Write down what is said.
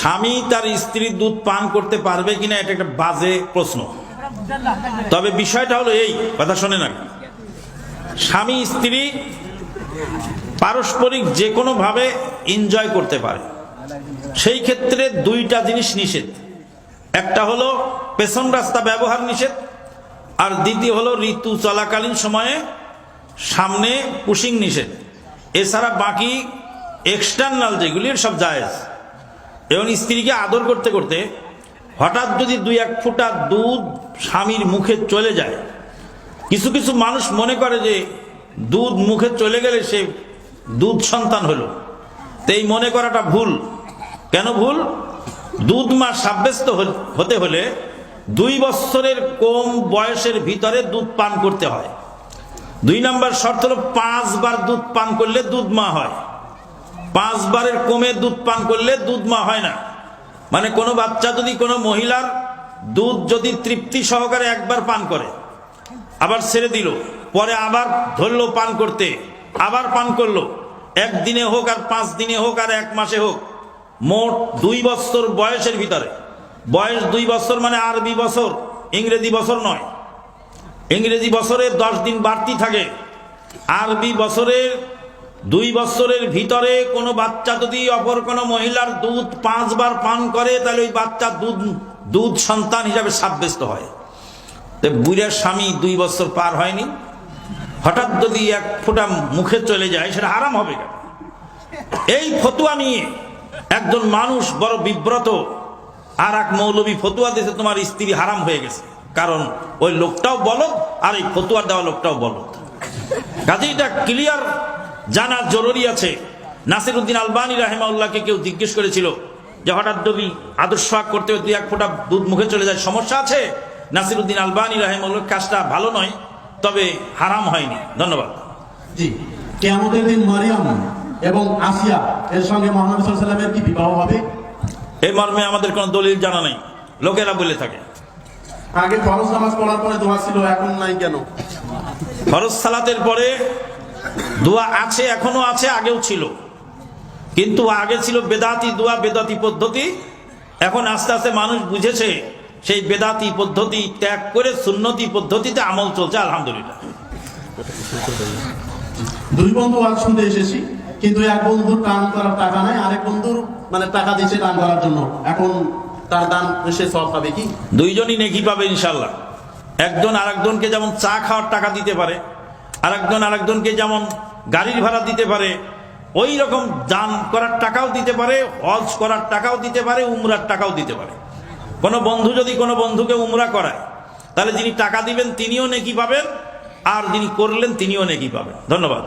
স্বামী তার স্ত্রীর দুধ পান করতে পারবে কিনা এটা একটা বাজে প্রশ্ন। তবে বিষয়টা হলো এই, কথা শোনে না, স্বামী স্ত্রী পারস্পরিক যে কোনো ভাবে এনজয় করতে পারে, সেই ক্ষেত্রে দুইটা জিনিস নিষেধ। একটা হলো পেছন রাস্তা ব্যবহার নিষেধ, আর দ্বিতীয় হলো ঋতু চলাকালীন সময়ে সামনে পুশিং নিষেধ। এছাড়া বাকি এক্সটার্নাল যেগুলি সব জায়েজ। এবং স্ত্রীকে আদর করতে করতে হঠাৎ যদি 2-1 ফোঁটা দুধ স্বামীর মুখে চলে যায়, কিছু কিছু মানুষ মনে করে যে দুধ মুখে চলে গেলে সে দুধ সন্তান হলো। তো এই মনে করাটা ভুল। কেন ভুল? দুধ মা সাব্যস্ত হতে হলে 2 বছরের কম বয়সের ভিতরে দুধ পান করতে হয়। 2 নম্বর শর্ত হলো 5 বার দুধ পান করলে দুধ মা হয়। 5 বারের কমে দুধ পান করলে দুধ মা হয় না। মানে কোনো বাচ্চা যদি কোনো মহিলার দুধ যদি তৃপ্তি সহকারে একবার পান করে, আবার ছেড়ে দিল, পরে আবার ধরলো পান করতে, আবার পান করলো, 1 দিনে হোক আর 5 দিনে হোক আর 1 মাসে হোক, মোট 2 বছর বয়সের ভিতরে, বয়স 2 বছর মানে আরবি বছর, ইংরেজি বছর নয়। ইংরেজি বছরে 10 দিন বাড়তি থাকে। আরবি বছরের 2 বছরের ভিতরে কোনো বাচ্চা যদি অপর কোনো মহিলার দুধ 5 বার পান করে, তাহলে ওই বাচ্চা দুধ সন্তান হিসাবে সাব্যস্ত হয়। তো বুড়ার স্বামী 2 বছর পার হয়নি, হঠাৎ যদি 1 ফোঁটা মুখে চলে যায়, সেটা হারাম হবে কেন? এই ফতুয়া নিয়ে একজন মানুষ বড় বিব্রত। আর এক মৌলবী ফতুয়া দিয়েছে তোমার স্ত্রী হারাম হয়ে গেছে, কারণ ওই লোকটাও বলদ আর এই ফতুয়া দেওয়া লোকটাও বলদ। কাজে এটা ক্লিয়ার জানা জরুরি আছে। নাসিরউদ্দিন আলবানী রাহিমাহুল্লাহকে কেউ জিজ্ঞেস করেছিল যে হঠাৎ যদি আদর্শ করতে 2-1 ফোঁটা দুধ মুখে চলে যায়, সমস্যা আছে? নাসিরউদ্দিন আলবানী রাহিমাহুল্লাহ কাজটা ভালো নয়, তবে হারাম হয়নি। ধন্যবাদ। জি, কিয়ামতের দিন মারিয়াম এবং আসিয়া এর সঙ্গে মুহাম্মদ সাল্লাল্লাহু আলাইহি ওয়াসাল্লামের কি বিবাহ হবে? এই মর্মে আমাদের কোনো দলিল জানা নেই, লোকেরা বলে থাকে। আগে ফরজ নামাজ পড়ার পরে দোয়া ছিল, এখন নাই কেন? ফরজ সালাতের পরে দোয়া আছে, এখনো আছে, আগেও ছিল। কিন্তু আগে ছিল বেদাতি দোয়া, বেদাতি পদ্ধতি। এখন আস্তে আস্তে মানুষ বুঝেছে সেই বেদাতি পদ্ধতি ত্যাগ করে সুন্নতি পদ্ধতিতে আমল চলছে, আলহামদুলিল্লাহ। 2 বন্ধু আজ শুনতে এসেছি, কিন্তু এক বন্ধুর দান করার টাকা নাই, আরেক বন্ধুর মানে টাকা দিয়েছে দান করার জন্য। এখন তার দান সে সওয়াব পাবে কি? 2 জনই নেকি পাবে ইনশাআল্লাহ। একজন আরেকজনকে যেমন চা খাওয়ার টাকা দিতে পারে, আরেকজন আরেকজনকে যেমন গাড়ির ভাড়া দিতে পারে, ওই রকম দান করার টাকাও দিতে পারে, হজ করার টাকাও দিতে পারে, উমরার টাকাও দিতে পারে। কোনো বন্ধু যদি কোনো বন্ধুকে উমরা করায়, তাহলে যিনি টাকা দিবেন তিনিও নেকি পাবেন, আর যিনি করলেন তিনিও নেকি পাবেন। ধন্যবাদ।